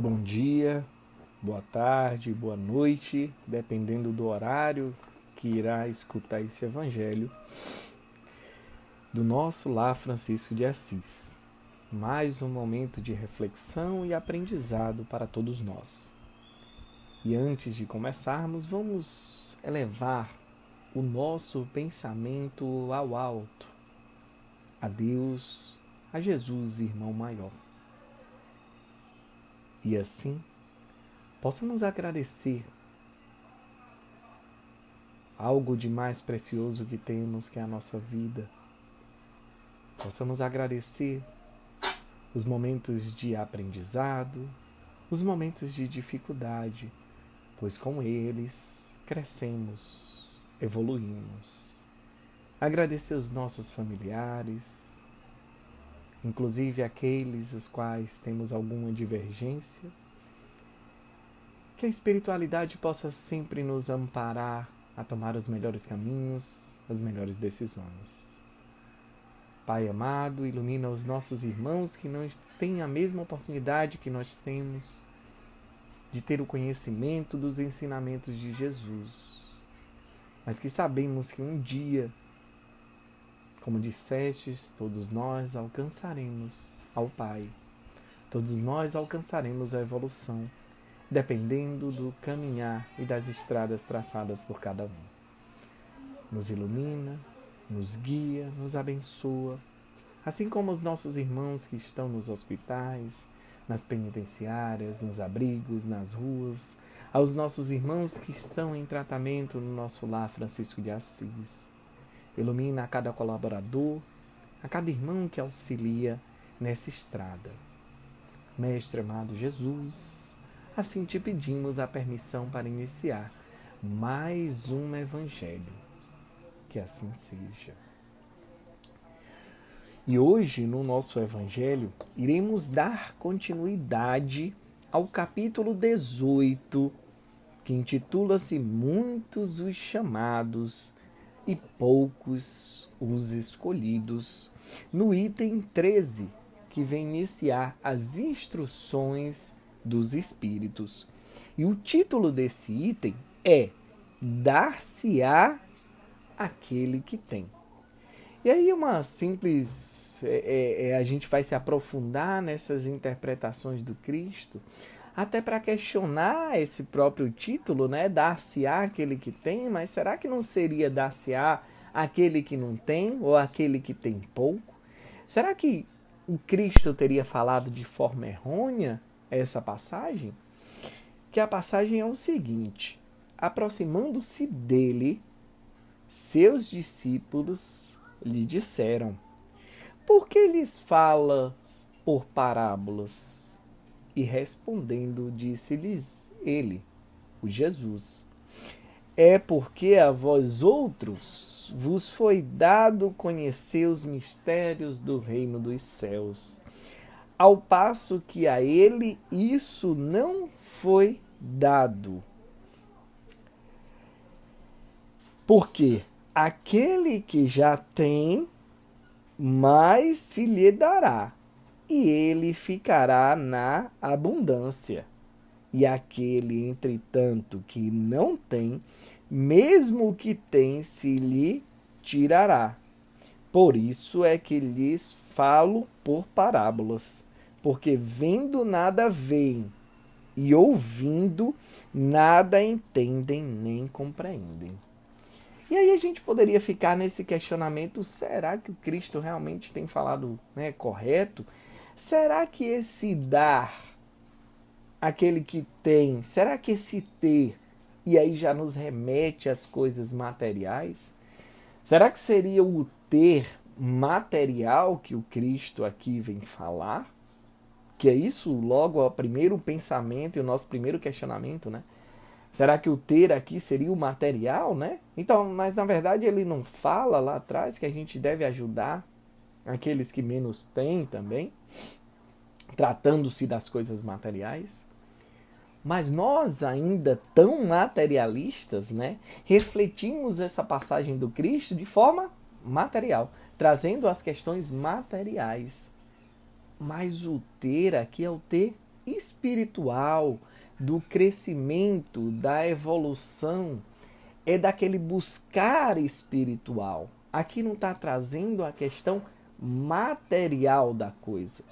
Bom dia, boa tarde, boa noite, dependendo do horário que irá escutar esse evangelho do nosso Lar Francisco de Assis. Mais um momento de reflexão e aprendizado para todos nós. E antes de começarmos, vamos elevar o nosso pensamento ao alto, a Deus, a Jesus, irmão maior. E assim, possamos agradecer algo de mais precioso que temos, que é a nossa vida. Possamos agradecer os momentos de aprendizado, os momentos de dificuldade, pois com eles crescemos, evoluímos. Agradecer os nossos familiares, inclusive aqueles os quais temos alguma divergência. Que a espiritualidade possa sempre nos amparar a tomar os melhores caminhos, as melhores decisões. Pai amado, ilumina os nossos irmãos que não têm a mesma oportunidade que nós temos de ter o conhecimento dos ensinamentos de Jesus, mas que sabemos que um dia, como dissestes, todos nós alcançaremos ao Pai. Todos nós alcançaremos a evolução, dependendo do caminhar e das estradas traçadas por cada um. Nos ilumina, nos guia, nos abençoa, assim como os nossos irmãos que estão nos hospitais, nas penitenciárias, nos abrigos, nas ruas, aos nossos irmãos que estão em tratamento no nosso Lar Francisco de Assis. Ilumina a cada colaborador, a cada irmão que auxilia nessa estrada. Mestre amado Jesus, assim te pedimos a permissão para iniciar mais um evangelho. Que assim seja. E hoje, no nosso evangelho, iremos dar continuidade ao capítulo 18, que intitula-se Muitos os chamados e poucos os escolhidos, no item 13, que vem iniciar as instruções dos Espíritos. E o título desse item é Dar-se-á aquele que tem. E aí uma simples... a gente vai se aprofundar nessas interpretações do Cristo, até para questionar esse próprio título, né? Dar-se-á aquele que tem, mas será que não seria dar-se-á aquele que não tem, ou aquele que tem pouco? Será que o Cristo teria falado de forma errônea essa passagem? Que a passagem é o seguinte: aproximando-se dele, seus discípulos lhe disseram: por que lhes falas por parábolas? E respondendo, disse-lhes ele, o Jesus: é porque a vós outros vos foi dado conhecer os mistérios do reino dos céus, ao passo que a ele isso não foi dado. Porque aquele que já tem, mais se lhe dará, e ele ficará na abundância. E aquele, entretanto, que não tem, mesmo o que tem se lhe tirará. Por isso é que lhes falo por parábolas, porque vendo nada veem, e ouvindo nada entendem nem compreendem. E aí a gente poderia ficar nesse questionamento: será que o Cristo realmente tem falado, né, correto? Será que esse dar, aquele que tem, será que esse ter, e aí já nos remete às coisas materiais? Será que seria o ter material que o Cristo aqui vem falar? Que é isso logo o primeiro pensamento e o nosso primeiro questionamento, né? Será que o ter aqui seria o material, né? Então, mas na verdade ele não fala lá atrás que a gente deve ajudar aqueles que menos têm também, tratando-se das coisas materiais? Mas nós ainda tão materialistas, né? Refletimos essa passagem do Cristo de forma material, trazendo as questões materiais. Mas o ter aqui é o ter espiritual, do crescimento, da evolução, é daquele buscar espiritual. Aqui não está trazendo a questão material da coisa.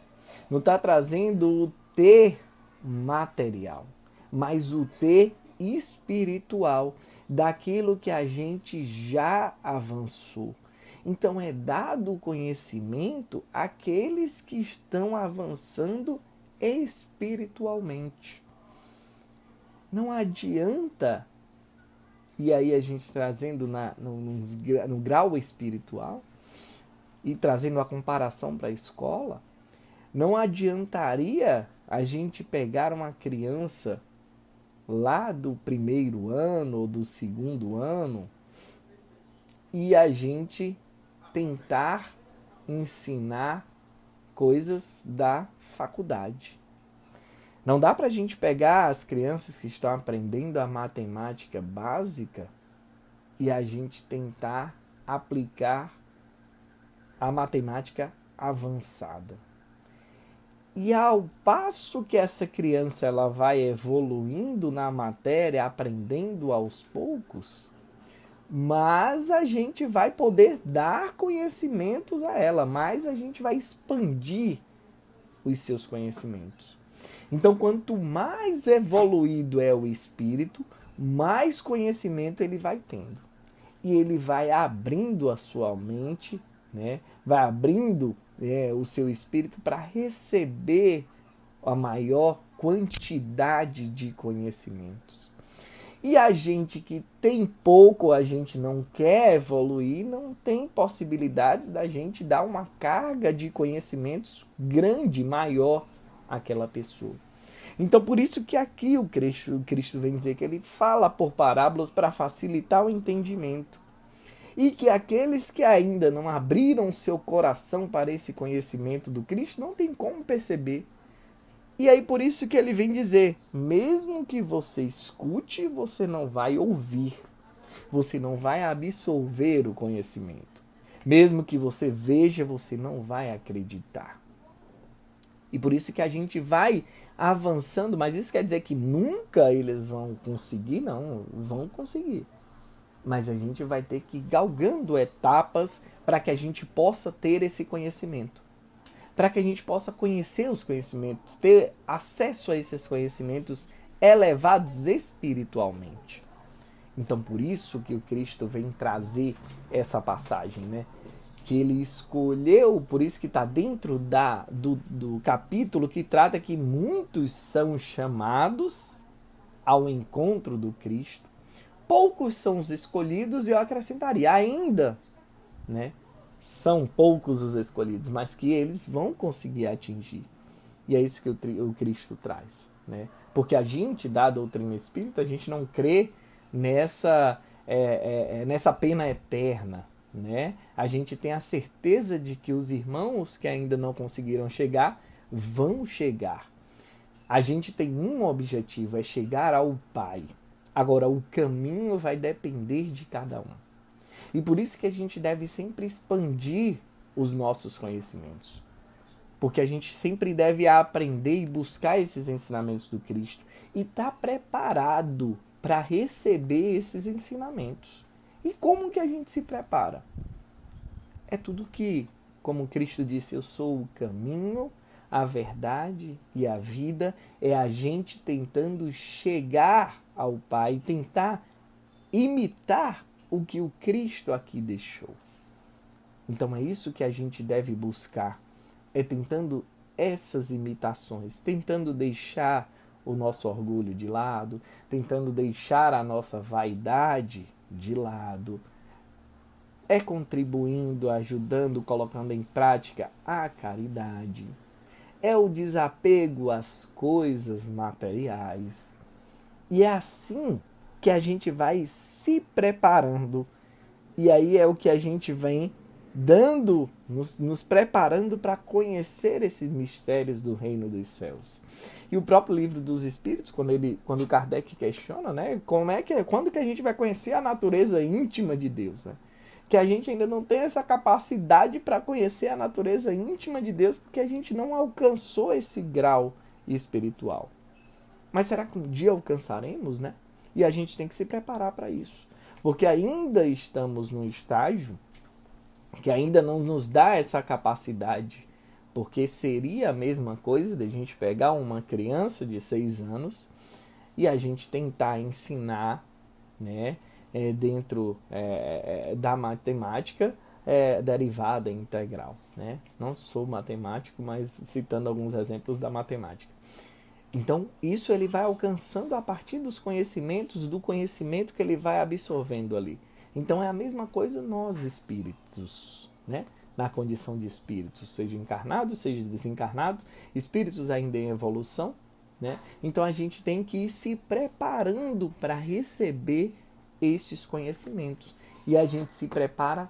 Não está trazendo o ter material, mas o ter espiritual, daquilo que a gente já avançou. Então é dado o conhecimento àqueles que estão avançando espiritualmente. Não adianta, e aí a gente trazendo no grau espiritual e trazendo a comparação para a escola, não adiantaria a gente pegar uma criança lá do primeiro ano ou do segundo ano e a gente tentar ensinar coisas da faculdade. Não dá para a gente pegar as crianças que estão aprendendo a matemática básica e a gente tentar aplicar a matemática avançada. E ao passo que essa criança ela vai evoluindo na matéria, aprendendo aos poucos, mas a gente vai poder dar conhecimentos a ela, mas a gente vai expandir os seus conhecimentos. Então, quanto mais evoluído é o espírito, mais conhecimento ele vai tendo. E ele vai abrindo a sua mente, né? Vai abrindo o seu espírito para receber a maior quantidade de conhecimentos. E a gente que tem pouco, a gente não quer evoluir, não tem possibilidades da gente dar uma carga de conhecimentos grande, maior àquela pessoa. Então, por isso que aqui o Cristo vem dizer que ele fala por parábolas para facilitar o entendimento. E que aqueles que ainda não abriram seu coração para esse conhecimento do Cristo não tem como perceber. E aí por isso que ele vem dizer, mesmo que você escute, você não vai ouvir. Você não vai absorver o conhecimento. Mesmo que você veja, você não vai acreditar. E por isso que a gente vai avançando, mas isso quer dizer que nunca eles vão conseguir? Não, vão conseguir. Mas a gente vai ter que ir galgando etapas para que a gente possa ter esse conhecimento. Para que a gente possa conhecer os conhecimentos, ter acesso a esses conhecimentos elevados espiritualmente. Então, por isso que o Cristo vem trazer essa passagem, né? Que ele escolheu, por isso que está dentro do capítulo que trata que muitos são chamados ao encontro do Cristo. Poucos são os escolhidos, e eu acrescentaria ainda, né? São poucos os escolhidos, mas que eles vão conseguir atingir. E é isso que o Cristo traz, né? Porque a gente, da doutrina espírita, a gente não crê nessa pena eterna, né? A gente tem a certeza de que os irmãos que ainda não conseguiram chegar, vão chegar. A gente tem um objetivo, é chegar ao Pai. Agora, o caminho vai depender de cada um. E por isso que a gente deve sempre expandir os nossos conhecimentos. Porque a gente sempre deve aprender e buscar esses ensinamentos do Cristo. E estar preparado para receber esses ensinamentos. E como que a gente se prepara? É tudo que, como Cristo disse, eu sou o caminho, a verdade e a vida. É a gente tentando chegar ao Pai, tentar imitar o que o Cristo aqui deixou. Então é isso que a gente deve buscar, é tentando essas imitações, tentando deixar o nosso orgulho de lado, tentando deixar a nossa vaidade de lado, é contribuindo, ajudando, colocando em prática a caridade, é o desapego às coisas materiais. E é assim que a gente vai se preparando. E aí é o que a gente vem dando, nos preparando para conhecer esses mistérios do reino dos céus. E o próprio livro dos Espíritos, quando Kardec questiona, né, quando que a gente vai conhecer a natureza íntima de Deus, né? Que a gente ainda não tem essa capacidade para conhecer a natureza íntima de Deus, porque a gente não alcançou esse grau espiritual. Mas será que um dia alcançaremos, né? E a gente tem que se preparar para isso. Porque ainda estamos num estágio que ainda não nos dá essa capacidade. Porque seria a mesma coisa de a gente pegar uma criança de 6 anos e a gente tentar ensinar, né, dentro da matemática derivada e integral. Né? Não sou matemático, mas citando alguns exemplos da matemática. Então, isso ele vai alcançando a partir dos conhecimentos, do conhecimento que ele vai absorvendo ali. Então, é a mesma coisa nós espíritos, né? Na condição de espíritos, seja encarnados, seja desencarnados, espíritos ainda em evolução, né? Então, a gente tem que ir se preparando para receber esses conhecimentos. E a gente se prepara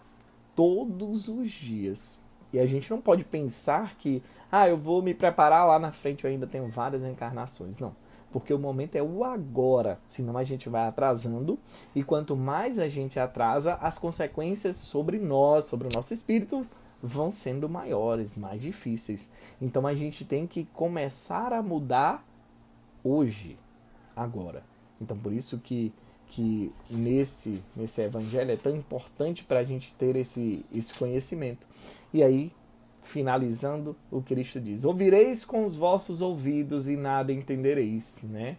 todos os dias. E a gente não pode pensar que, eu vou me preparar lá na frente, eu ainda tenho várias encarnações. Não, porque o momento é o agora, senão a gente vai atrasando, e quanto mais a gente atrasa, as consequências sobre nós, sobre o nosso espírito, vão sendo maiores, mais difíceis. Então a gente tem que começar a mudar hoje, agora. Então por isso que nesse evangelho é tão importante para a gente ter esse conhecimento. E aí, finalizando, o Cristo diz: ouvireis com os vossos ouvidos e nada entendereis, né?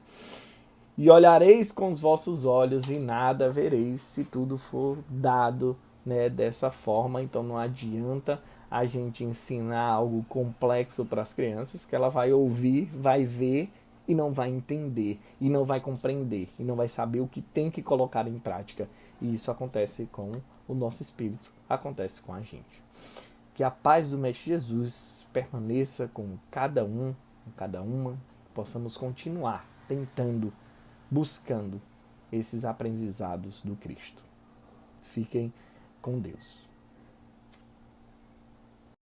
E olhareis com os vossos olhos e nada vereis, se tudo for dado, né, dessa forma. Então não adianta a gente ensinar algo complexo para as crianças, que ela vai ouvir, vai ver e não vai entender, e não vai compreender, e não vai saber o que tem que colocar em prática. E isso acontece com o nosso espírito, acontece com a gente. Que a paz do Mestre Jesus permaneça com cada um, com cada uma, possamos continuar tentando, buscando esses aprendizados do Cristo. Fiquem com Deus.